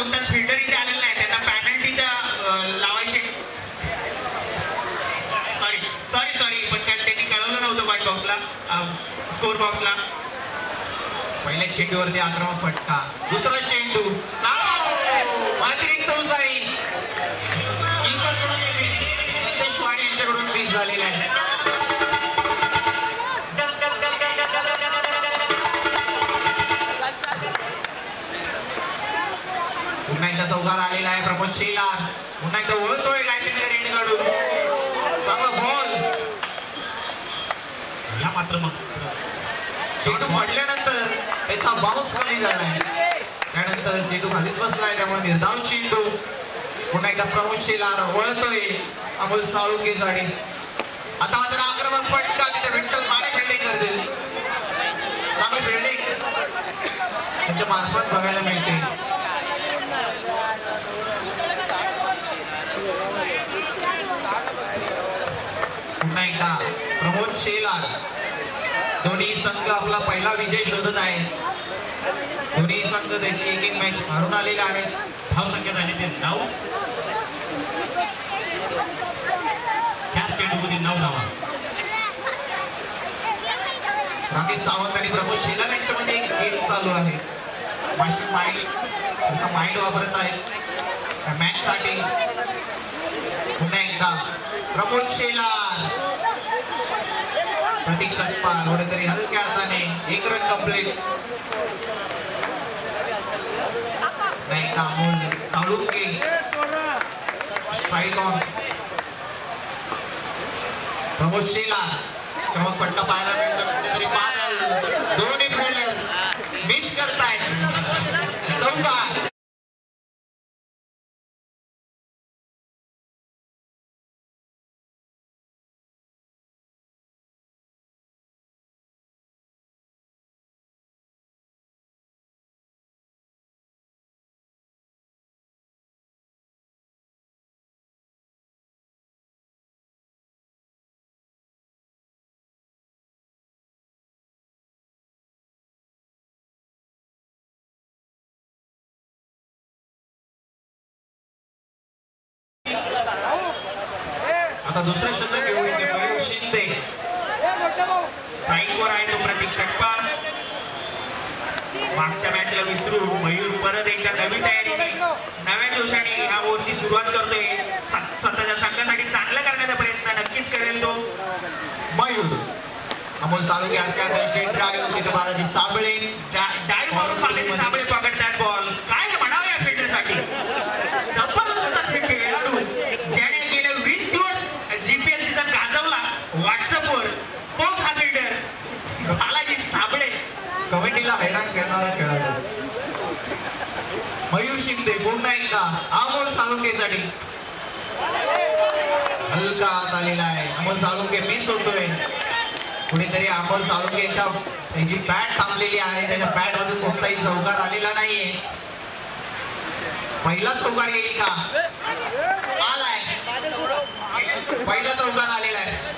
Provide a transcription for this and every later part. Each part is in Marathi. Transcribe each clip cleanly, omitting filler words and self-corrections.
कोणताच फिल्टर इथे आलेला नाही, त्यांना पॅनल्टीच्या लावायचे. सॉरी सॉरी सॉरी पण त्यांनी कळवलं नव्हतं व्हाईट बॉक्सला, स्कोर बॉक्सला. पहिल्या चेंडूवरती आक्रमक फटका, दुसरा चेंडू अतिरिक्त उसाळी नितेश वाणी यांच्याकडून मिस झालेला आहे. पुन्हा एकदा चौकार आलेला आहे प्रमोद शेलार. पुन्हा एकदा वळतोय गायत्री रेडकडून, चांगला बॉल. या मात्र मग चेंडू पडल्यानंतर त्याचा बाउन्स खाली झालाय, त्यानंतर चेंडू खालीच बसलाय, त्यामुळे निर्धाव चेंडू. पुन्हा एकदा प्रमोद शेलार वळतोय अमोल साळुंकेसाठी. आता मात्र आक्रमक फटका तिथे विठ्ठल माने फिल्डिंग करतील. चांगली फिल्डिंग त्यांच्या मार्फत बघायला मिळते. पुन्हा एकदा प्रमोद शेलार. दोन्ही संघ आपला पहिला विजय शोधत आहे. दोन्ही संघ त्याची एक एक मॅच हारून आलेला आहे. धाव संख्या झाली ते 9. चार चेंडूमध्ये 9 धावा. राकेश सावंत आणि प्रमोद शेलार यांच्यामध्ये एक गेम चालू आहे. माइंड वापरत आहे मॅच साठी. पुन्हा एकदा प्रमोद शेलार, प्रतीक सटपाल कुठेतरी हलक्या हाताने एक रन कंप्लीट. नाही का अमोल साळुंके स्ट्राईक ऑन. प्रमोद शेलार क्रमांक पट्टा पाहायला मिळतो, कुठेतरी बादल. दोन्ही फिल्डर मिस करतायत. चौकार. आता दुसरा शतक घेऊन येते मयूर शिंदे. साईडवर आहे तो प्रतीक सटपाल. मागच्या मॅचला विसरून मयूर परत एकदा नवी तयारीने नव्या दिवसाने ह्या ओव्हरची सुरुवात करतोय. स्वतःच्या संघासाठी चांगलं करण्याचा प्रयत्न नक्कीच करेल तो मयूर. अमोल साळुंके हलक्या स्टेट ड्राईव्ह, तिथे बालाजी साबळे डाईव्ह मारून बालाजी साबळे पकडतात बॉल. काय म्हणावं या फिल्डरसाठी, जबरदस्त खेळाडू ज्याने गेल्या 20 दिवस जीपीएस सीझन गाजवला व्हॉट्सअपवर, तोच हा फिल्डर बालाजी साबळे. कमिटीला हैराण करणारा खेळाडू मयूर शिंदे. पुन्हा एकदा अमोल साळुंकेसाठी हलका हात आलेला आहे. अमोल साळुंके मिस होतोय. कुणीतरी अमोल साळुंके यांची बॅट थांबलेली आहे, त्याच्या बॅट मधून कोणताही चौकार आलेला नाहीये. पहिला चौकार येईल का? आलाय, पहिला चौकार आलेला आहे.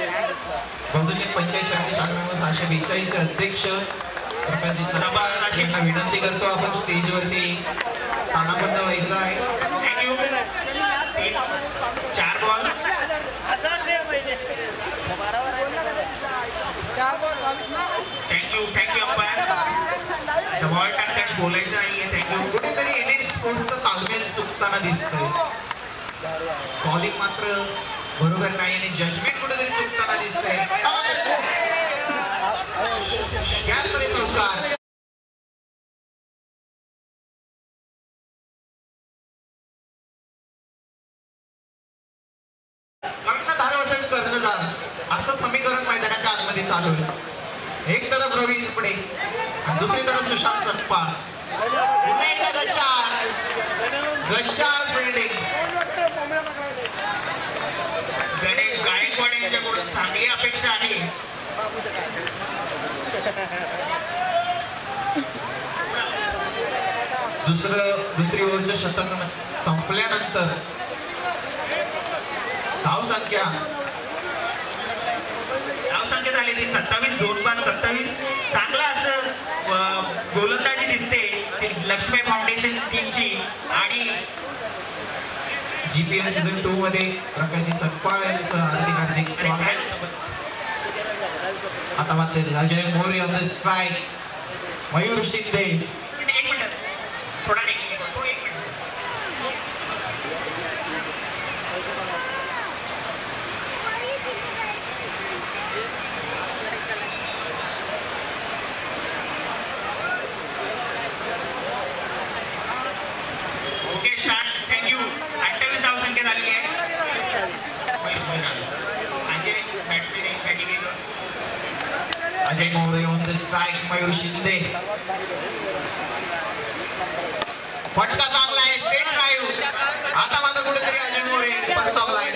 बहुजन पंचायत समिती शाखा क्रमांक 642 अध्यक्ष प्रकाशजी सराफा यांना विनंती करतो आपण स्टेजवरती स्थानापन्न व्हायचं आहे. Thank you. 4 ball. Thank you umpire. Ball टाकताना बोलायचं नाहीये. थँक्यू. कुठेतरी एनएस स्पोर्ट्सचं तालमेल चुकताना दिसतंय. बॉलिंग मात्र बरोबर नाही आणि जजमेंट कुठेतरी चुकताना दिसतंय. याचकडे चौकार. कर्णधार वर्सेस कर्णधार असं समीकरण मैदानाच्या आतमध्ये चालू आहे. एक तरफ रवी चिपडे आणि दुसरी तरफ सुशांत सत्पाळ. पुन्हा एकदा गच्चाळ फिल्डिंग. गणेश गायकवाड यांच्याकडून चांगली अपेक्षा आहे. दुसरी ओव्हरचं शतक संपल्यानंतर धावसंख्या झाली ती 27. 2 बार 27. चांगला असं गोलंदाजी दिसते लक्ष्मी फाउंडेशन टीमची. आणि जीपीएल सीझन 2 मध्ये प्रकाशजी सत्पाळ यांचं हार्दिक स्वागत. आता मात्र Ajay More on the strike. Mayur Shinde. एक मिनिट थोडा एक मिनिट. Okay start. थँक्यू. 28 धावसंख्या झाली आहे. Ajay More on the strike. Mayur Shinde. फटका चांगला आहे. Straight drive. आता मात्र कुठेतरी अजय मोरे परतावलाय.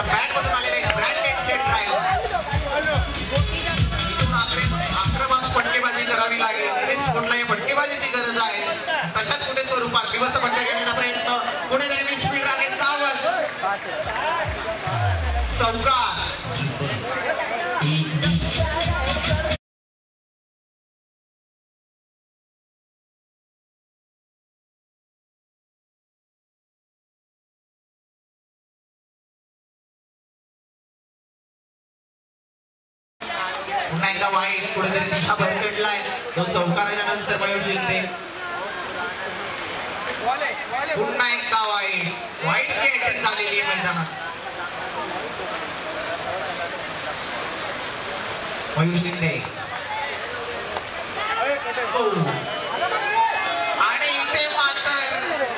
बॅट मधून आलेला एक ब्रँडेड स्ट्रेट ड्राईव्ह. आक्रमक फटकेबाजी करावी लागेल. कुठल्याही फटकेबाजीची गरज आहे. तशाच कुठे स्वरूपात दिवस फटका घेण्याचा प्रयत्न. कुठेतरी मिडफील्ड आहे. सावध. चौकार. पुन्हा एकदा वाईट. कुठेतरी दिशा भरकटलाय. तो चौकाराच्या नंतर मयूर शिंदे. पुन्हा एकदा वाईटची अटॅक झालेली आहे मैदानात. मयूर शिंदे. आणि इथे मात्र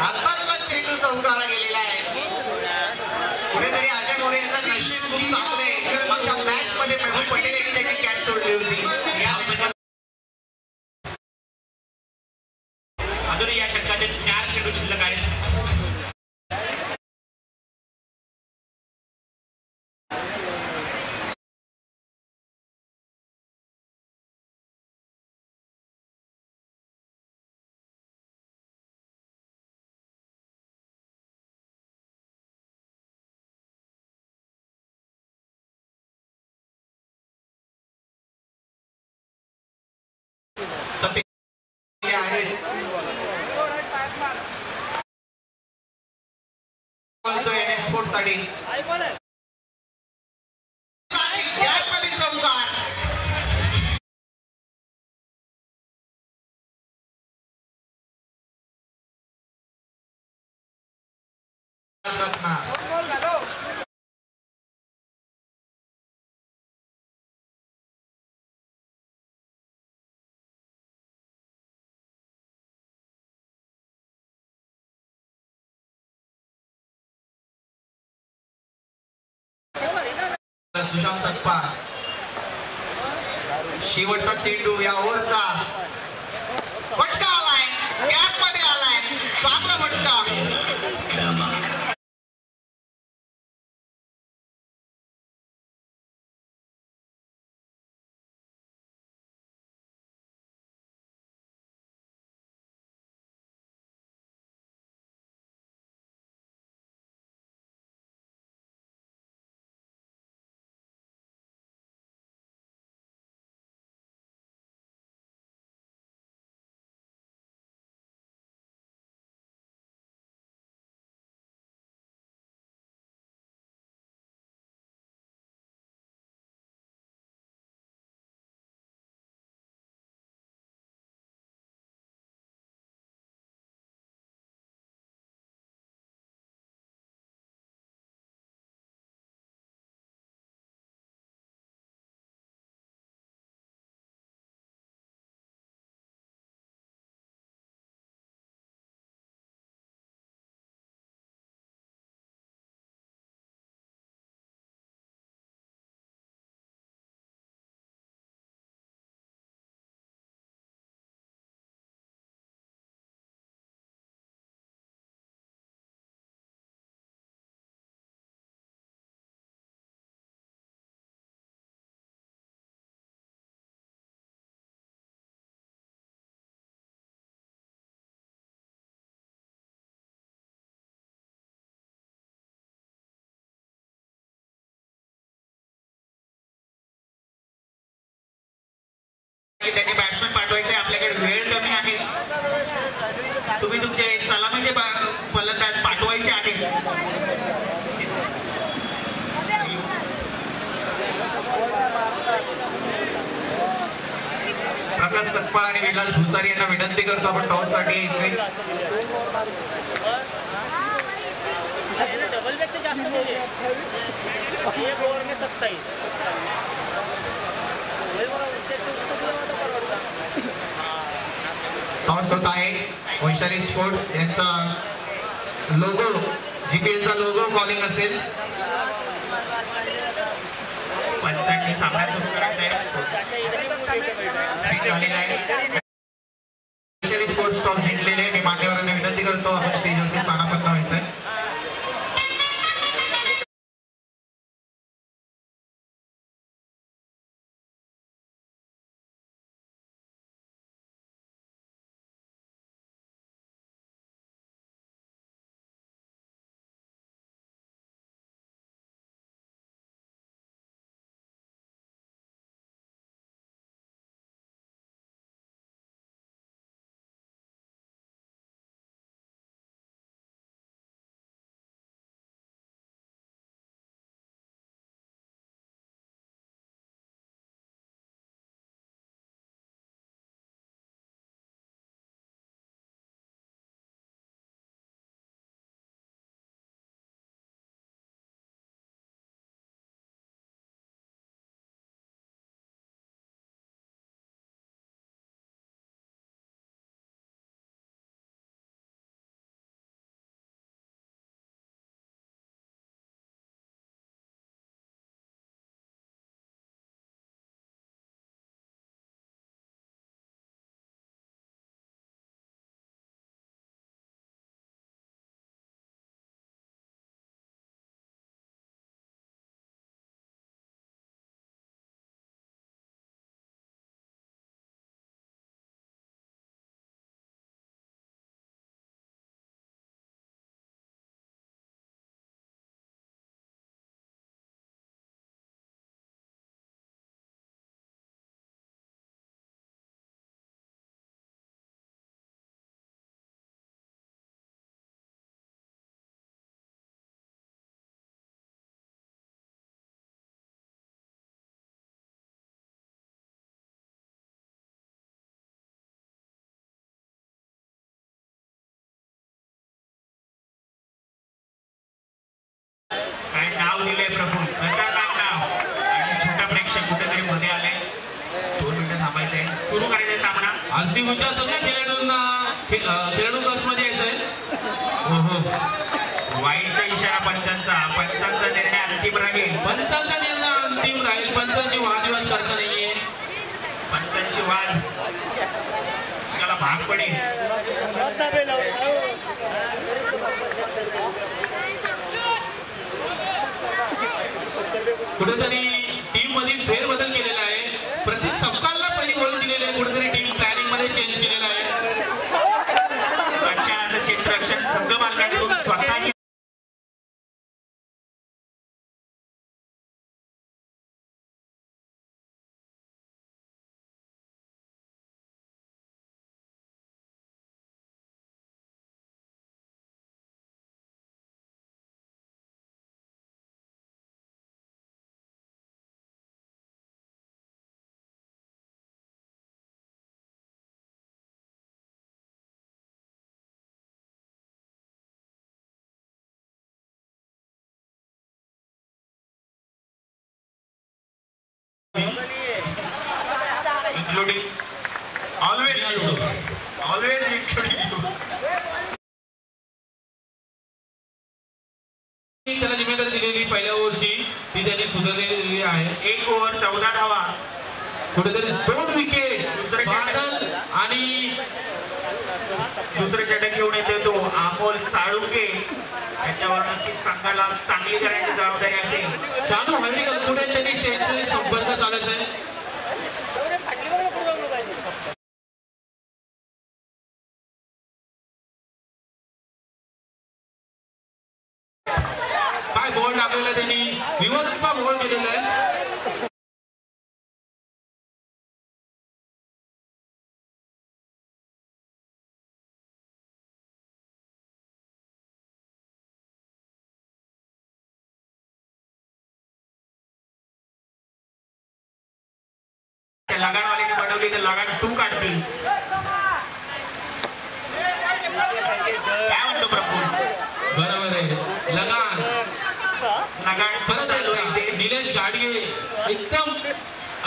आत्ताच चेंडू चौकारा गेलेला आहे. कुठेतरी अजय मोरे यांचं नशीब खूप चांगलं आहे. मागच्या मॅच मध्ये मेहबूब पटेल यांनी त्याची कॅच सोडली होती. अजूनही या षटकाचे 4 चेंडू शिल्लक आहेत. सुशांत सत्पाळ. शेवटचा चेंडू या ओव्हरचा. फटका आलाय. गॅप मध्ये आलाय. चांगला फटका. त्यांनी बॅट्समॅन पाठवायचे. आपल्याकडे वेळ कमी आहे. तुम्ही तुमचे सलामीचे फलंदाज पाठवायचे आहेत. प्रकाश सकपाळ आणि विलास भुसारी यांना विनंती करतो आपण टॉस साठी टॉस होत आहे. वैशाली स्पोर्ट्स यांचा लोगो जीपीएलचा लोगो कॉलिंग असेल. पंचांनी सामना सुरू करायचा आहे. वैशाली स्पोर्ट्स टॉस जिंकलेले. मी मान्यवरांना विनंती करतो आपण स्टेजवरती स्थानापन्न व्हायचंय. नाव दिले प्रभू खतरनाक नाव. आणि छोटा प्रेक्षक कुठेतरी मध्ये आले. 2 मिनिटं थांबायचे. सुरू करायचा सामना. अंतिम उच्चार सगळ्या खेळाडूंना मध्ये यायचंय. वाईचा इशारा पंचांचा. पंचांचा निर्णय अंतिम राहील. पंचांचा निर्णय अंतिम राहील. पंचांची वादविवाद करता नाहीये. पंचांची वाद त्याला भाग पडेल. कुठेतरी टीम मध्ये फेरबदल केलेला आहे. प्रत्येक सपकालला पहिली गोल दिलेली आहे. कुठेतरी टीम प्लॅनिंग मध्ये चेंज केलेला आहे. रक्षणाचं क्षेत्ररक्षण संघ मालकांकडून स्वतःही including always including you. त्याला जिम्मेदारी दिलेली पहिल्या ओव्हरची ती त्यांनी सुधारलेली आहे. 1 ओव्हर 14 धावा. कुठेतरी 2 विकेट. आणि दुसरे षटक घेऊन येतो तो अमोल साळुंके. त्याच्यावर नक्कीच संघाला चांगली करण्याची जबाबदारी असेल. चालू हल्ली पुढे त्यांनी स्टेजचे संपर्क चालायचा आहे. काय गोल टाकलेला त्यांनी विवादाचा गोल केलेला आहे. त्या लगानवाल्याने बनवली तर लगान 2 काढतील. काय म्हणतो प्रफुल? बरोबर आहे. लगान लगान चालू आहे इथे. निलेश गाडगे एकदम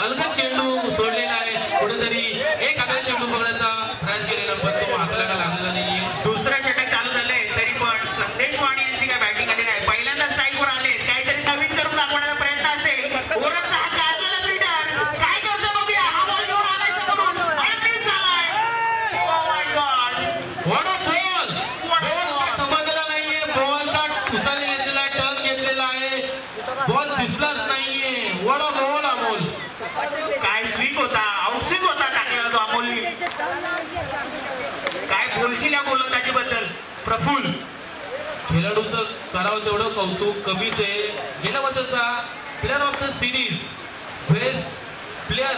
अलगद चेंडू सोडलेला आहे. कुठेतरी एक हाताने चेंडू पकडायचा प्रयास केलेला पण तो हाताला लागलेला नाहीये. दुसरं षटक चालू झालंय तरी पण संदेश वाणी यांची काय बॅटिंग आली नाही. पहिल्यांदा स्ट्राईकवर आले. काहीतरी नवीन करून दाखवण्याचा प्रयत्न असेल. ओरखचा हा गाजलेला फिल्डर काय करतो बघूया. हा बॉल घेऊन आलाय समोरून आणि मिस झालाय. Oh my God. What a ball! Ball समजला नाहीये. बॉलचा उचलले घेतलेला आहे, टर्न घेतलेला आहे. बॉल दिसलाच नाहीये. What a ball Amol. काय स्विंग होता, आउटस्विंग होता टाकलेला तो अमोलने. काय बोलशील या गोलंदाजीबद्दल प्रफुल? खेळाडूचं करावं तेवढं कौतुक कमीच आहे. गेल्या वर्षाचा player of the series, best player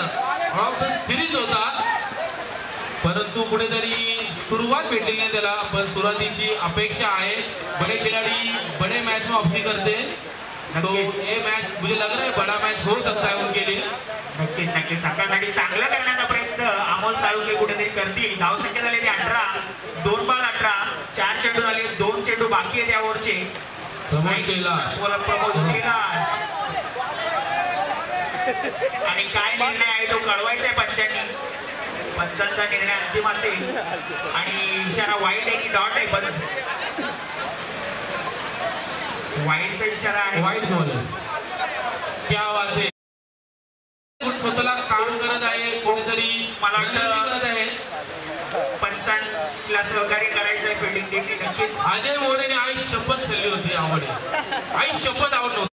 of the series होता, परंतु कुठेतरी सुरुवात भेटली नाही त्याला. पण सुरुवातीची अपेक्षा आहे. बडे खिलाडी बडे मैच में वापसी करते, तो ये मैच मुझे लग रहा है बड़ा मैच हो सकता है उनके लिए. नक्कीच नक्कीच सकाळसाठी चांगला करण्याचा प्रयत्न अमोल साळुंखे कुठेतरी करतील. धावसंख्या झाली 18, 2 बॉल 18, 4 चेंडू झाले, 2 चेंडू बाकी आहेत या ओव्हरचे. प्रमोद केला आणि काय निर्णय आहे तो कळवायचा आहे पंचांनी. पंचांचा निर्णय अंतिम असेल आणि इशारा वाईट आहे की डॉट आहे. पण वाईटचा इशारा आहे. वाईट बॉल क्या आवाज आहे. स्वतःला काम करत आहे कोणीतरी, मला वाटतं करत आहे. पंचांना सहकार्य करायचं आहे फिल्डिंग टीमने. नक्कीच अजय मोरेने आई शपथ खाल्ली होती. आवड आई शपथ आवड नव्हती.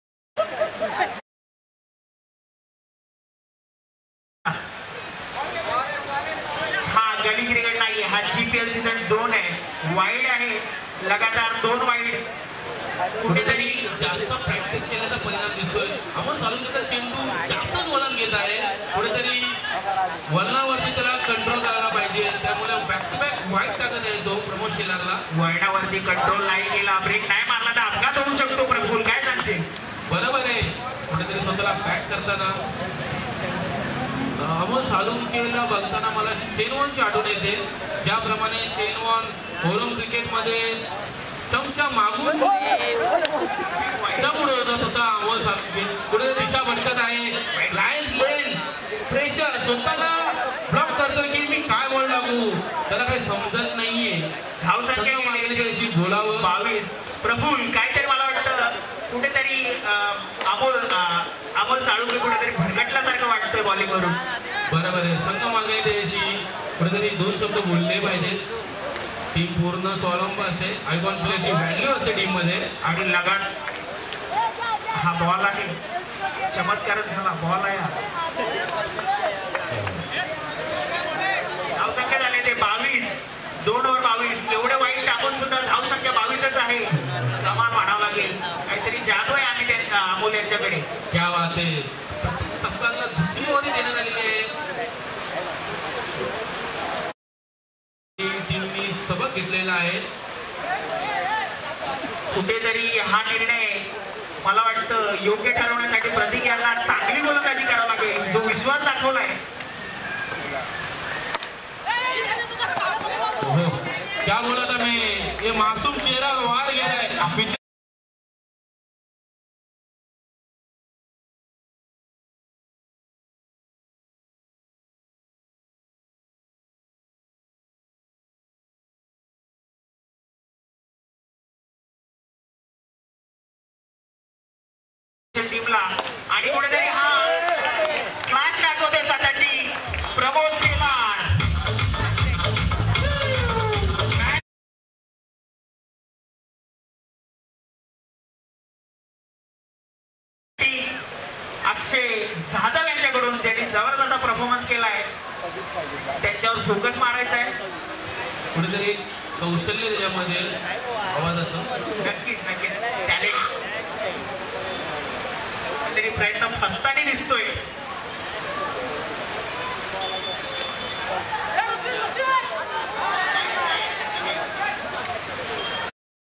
हा गली क्रिकेट नाही, हा GPL सीझन 2 आहे. वाईड आहे, लगातार 2 वाईड. कुठेतरी जास्त प्रॅक्टिस केल्याचा परिणाम दिसतोय. आपण चालूचा चेंडू जास्तच वळण घेत आहे. कुठेतरी वळणावरती त्याला कंट्रोल करायला पाहिजे. त्यामुळे बॅक टू बॅक वाईट टाकत आहे तो प्रमोद शेलारला. वळणावरती कंट्रोल नाही केला, ब्रेक नाही मारला तर अपघात होऊ शकतो. प्रफुल काय सांगशील? बरोबर आहे. कुठेतरी स्वतःला बॅट करताना अमोल साळुंखेला बघताना मला शेनवॉनची आठवण येते. ज्याप्रमाणे शेनवॉन ओरम क्रिकेटमध्ये स्टंपच्या मागून उडवत होता. अमोल साळुंखे पुढे दिशा भटकत आहे. लाईन लेन प्रेशर स्वतःला ब्लॉक करतो की मी काय बॉल लागू, त्याला काही समजत नाहीये. धावसंख्या मागेली बोलावं 22. प्रफुल काहीतरी मला वाटतं कुठेतरी अमोल साळुंखे कुठेतरी भरकटल्यासारखं वाटतंय बॉलिंग वरून. बरोबर आहे. संघ मागे त्याची कुठेतरी 2 शब्द बोलले पाहिजेत. टीम पूर्ण स्वावलंब असते. आयकॉन प्लेअरची व्हॅल्यू असते टीम मध्ये. आणि लगात हा बॉल आहे, चमत्कारच झाला बॉल आहे. धावसंख्या झाले ते 22, 2 ओव्हर 22. एवढे वाईट टाकून सुद्धा धावसंख्या 22च आहे. प्रमाण वाढावं लागेल. काहीतरी जादू आहे आम्ही त्यांचा अमोल यांच्याकडे. क्या बात आहे. सप्ताहाला दुसरी ओव्हर देण्यात आलेली आहे. टीमनी सबक घेतलेला आहे. कुठेतरी हा निर्णय मला वाटतं योग्य ठरवण्यासाठी प्रतीक यांना चांगली गोलंदाजी करावं लागेल. जो विश्वास दाखवलाय. हो, क्या बोला था मैं, ये मासूम चेहरा वार गेलाय. टीमला आणि कुठेतरी हा क्लास दाखवते स्वतःची प्रमोद शेलार. अक्षय जाधव यांच्याकडून त्यांनी जबरदस्त परफॉर्मन्स केलाय. त्यांच्यावर फोकस मारायचा आहे. कुठेतरी कौशल्य त्याच्यामध्ये आवाजाचं. नक्कीच नक्कीच टॅलेंट तरी प्रयत्न फसताना दिसतोय.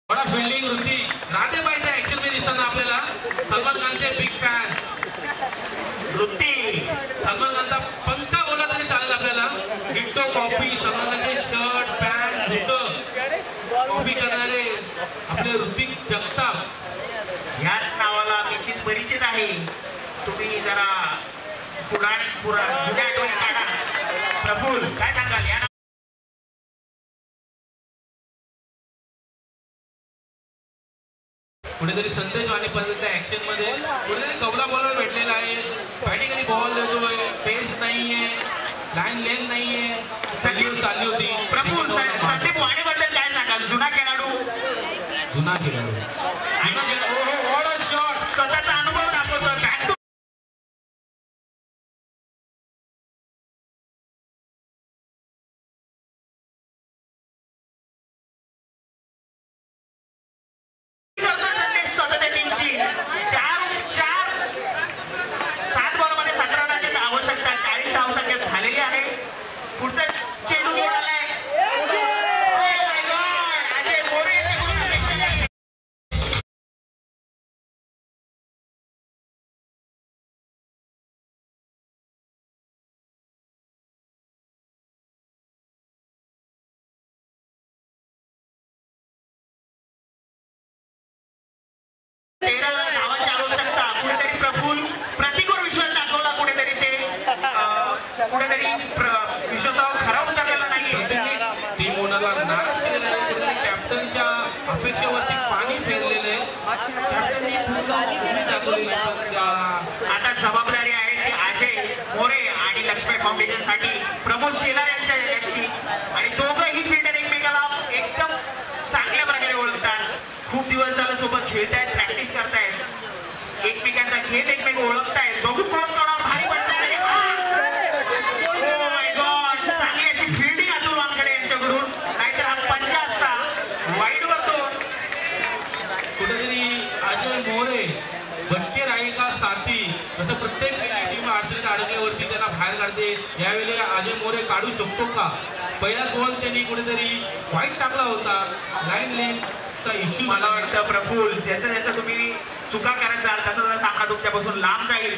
बडा फिल्डिंग होती. राधे पाहिजे ऍक्शन मध्ये दिसताना आपल्याला. सलमान खानचे बिग फॅन वृत्ती सलमान खानचा पंखा कॉपी करणारे आपले ऋतिक जगताप याच नावाला निश्चित परिचित आहे. तुम्ही जरा जुन्या आठवणी काढा. प्रफुल्ल काय सांगाल या कुठेतरी संदेश वाणी पद्धतीच्या ऍक्शन मध्ये कुठेतरी कबला बॉलर भेटलेला आहे. बॅटिंग आणि बॉल देतोय, पेस नाहीये, लाईन लेन नाहीये, चालली होती. प्रफुल्ल संदीप वाणीबद्दल काय सांगाल? जुना खेळाडू स्वतःचा अनुभव दाखवतो. स्वतःच्या टीमची 7 बॉलमध्ये 17 रनांची आवश्यकता 40 धावसंख्या झालेली आहे. पुढचा चेंडू मिळालाय. धावांची आवश्यकता. कुठेतरी प्रफुल्ल प्रतिकूल विश्वास दाखवला. कुठेतरी ते विश्वासावर खरा उतरलेला नाहीये. टीम ओनरला नाराज केलेला आहे. कुठेतरी कॅप्टनच्या अपेक्षेवरती पाणी फेरलेले कॅप्टननी दाखवलेली. आता जबाबदारी आहे ती अजय मोरे आणि लक्ष्मी फाउंडेशन साठी प्रमोद शेलार यांची आणि दोघंही फिल्डर एकमेकाला एकदम चांगल्या प्रकारे ओळखतात. खूप दिवस झालं सोबत खेळतायत, प्रॅक्टिस करतायत, एकमेकांचा खेळ एकमेक ओळखतायत. बघू कोण कोणावर भारी बनताय. चांगली अशी फिल्डिंग अतुल वानखेडे यांच्याकडून, नाहीतर हा पंजा असता. वाईडवर तो कुठेतरी अजय मोरे भटके राहील का साथी असं प्रत्येक टीम अडचणीत अडकल्यावरती त्यांना बाहेर काढते. यावेळी अजय मोरे काढू शकतो का? पहिला बॉल त्यांनी कुठेतरी वाईट टाकला होता. लाईन लेनचा इश्यू मला वाटतं प्रफुल्ल जसं जसं तुम्ही चुका करत जाल तसं तसं सामना तुमच्यापासून लांब जाईल.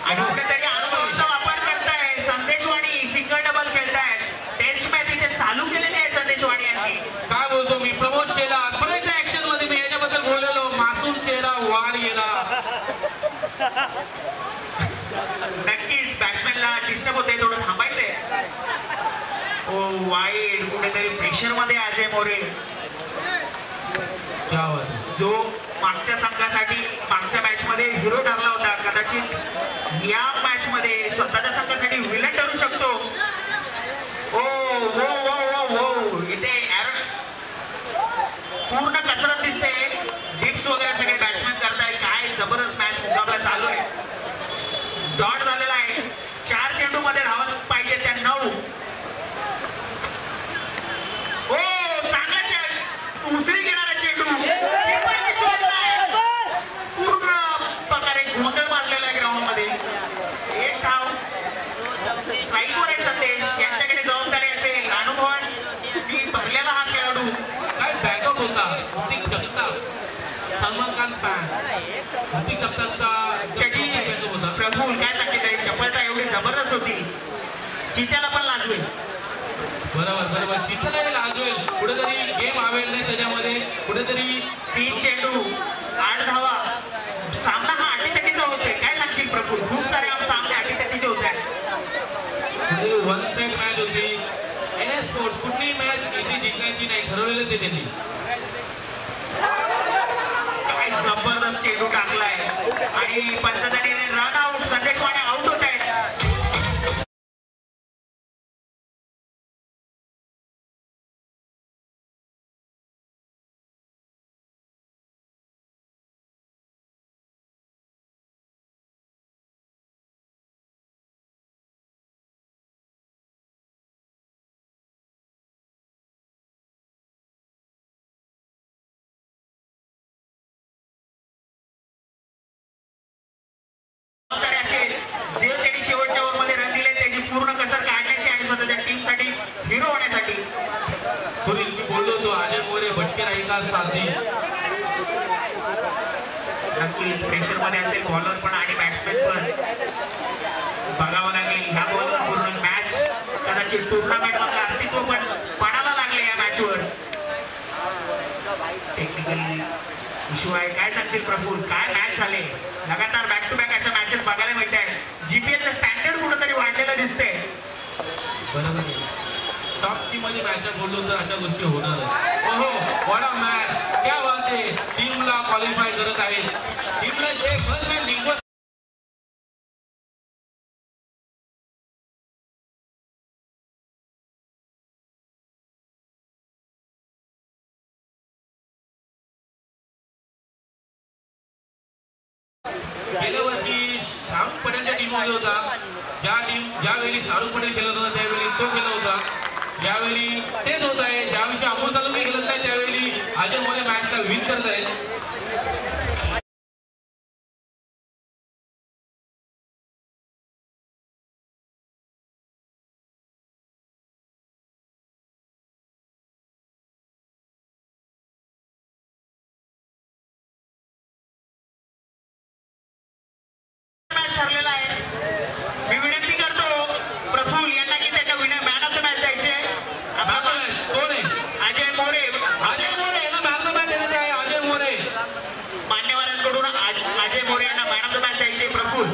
आणि कुठेतरी अनुभवाचा वापर करताय. संदेशवाणी सिंगल डबल खेळतायत. टेस्ट मॅच इथे चालू केलेली आहे संदेशवाणी यांनी. काय बोलतो मी? प्रमोद केला परत ऍक्शन मध्ये मी याच्याबद्दल बोललेलो. मासूम चेहरा वाढ गेला. नक्कीच बॅट्समॅनला डिस्टर्ब होते, थोडं थांबायचंय. ओ वाईड. कुठेतरी प्रेशर मध्ये अजय मोरे जो मागच्या संघासाठी मागच्या मॅच मध्ये हिरो ठरला होता, कदाचित या मॅच मध्ये स्वतःच्या संघासाठी विलन ठरू शकतो. ओ हो हो हो हो इथे पूर्ण कसरत दिसते. डिप्स वगैरे सगळे बॅट्समॅन करताय. काय जबरदस्त मॅच मुकाबला चालू आहे. डॉट झालेला आहे. 4 चेंडू मध्ये धावत पाहिजे त्या 9. ओ चांगला उसळी घेणारा चेंडू पूर्ण प्रकारे गोंधळ मारलेला आहे ग्राउंड मध्ये. 1 धाव. स्ट्राईकवर आहे संदेश. यांच्याकडे जबाबदारी असेल. अनुभवांनी भरलेला हा खेळाडू. काय बॅकअप होता. ऋतिक जगताप सलमान खान फॅन. ऋतिक जगतापचा होता. प्रफुल्ल काय सांगितलं? चपलता एवढी जबरदस्त होती, चिच्याला पण लाजवेल. बरोबर चिच्यालाही लाजवेल. कुठेतरी गेम आवेल नाही त्याच्यामध्ये. कुठेतरी 3 चेंडू 8 धावा. सामना हा अटीतटीचा होतोय. काय सांगशील प्रफुल्ल? खूप सारे सामने अटीतटीचे होत आहेत. वन साइड मॅच होती. NS स्पोर्ट्स कुठलीही मॅच इझी जिंकायची नाही, ठरवलेलं ते त्यांनी. काय जबरदस्त चेंडू टाकलाय आणि पंचधारी रन आउट. संदेश वाणी आउट होत आहेत. जे त्यांनी शेवटच्या ओव्हरमध्ये रन दिले त्याची पूर्ण कसर काढण्याची आणि स्वतःच्या टीमसाठी हिरो होण्यासाठी. पूर्वी मी बोललो होतो अजय मोरे भटके राहील का साथी. नक्कीच प्रेशर मध्ये असेल बॉलर पण आणि बॅट्समॅन पण. बघावं लागेल ह्या बॉल पूर्ण मॅच कदाचित टुर्नामेंट मधलं अस्तित्व पण पणाला लागले या मॅचवर. शिवाय काय सांगतील प्रफुल, काय मॅच झाले. लगातार बॅक टू बॅक अशा मॅचेस बघायला मिळत आहेत. जीपीएलचं स्टँडर्ड कुठेतरी वाढलेलं दिसतंय. बरोबर आहे. टॉप टीम मध्ये मॅच बोललो तर अशा गोष्टी होणार. ओहो, व्हॉट अ मॅच. क्या बात आहे. टीमला क्वालिफाय करत आहे. टीमला जे फर्स्ट मॅच जिंकवत गेल्या वर्षी शाहरुख पटेलच्या टीम मध्ये होता. ज्यावेळी शाहरुख पटेल खेळत होता त्यावेळी तो खेळत होता. यावेळी तेच होत आहे. ज्यावेळी अमोल तालुके खेळत आहे त्यावेळी अजय मोरे मॅचला विन करत आहेत. ठरलेला आहे. मी विनंती करतो प्रफुल यांना की त्याच्या मॅन ऑफ द मॅच द्यायचे. कोण आहे? अजय मोरे. अजय मोरे यांना मॅन ऑफ द मॅच देण्यात आहे. अजय मोरे मान्यवरांकडून अजय मोरे यांना मॅन ऑफ द मॅच द्यायचे. प्रफुल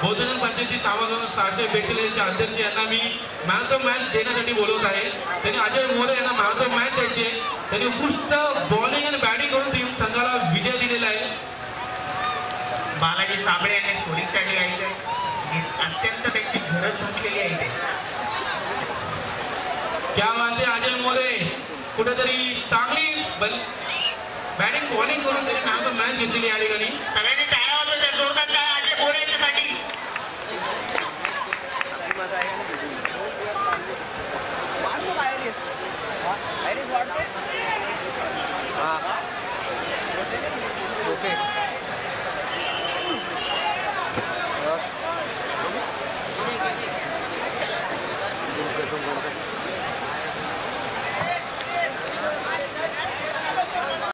बहुजन पंचायती सभागृह 642 अध्यक्ष यांना मी मॅन ऑफ द मॅच देण्यासाठी बोलवत आहे. त्यांनी अजय मोरे यांना मॅन ऑफ द मॅच द्यायचे. त्यांनी उत्कृष्ट बॉलिंग आणि बॅटिंग करून टीम संघाला विजय दिलेला आहे. बालाजी साबळे यांनी स्कोरिंगसाठी यायचे. अत्यंत त्यांची गरज भासलेली आहे. क्या वाचे अजय मोरे कुठेतरी चांगली बॅटिंग बॉलिंग करून त्यांनी मॅन ऑफ द मॅच घेतलेली या ठिकाणी.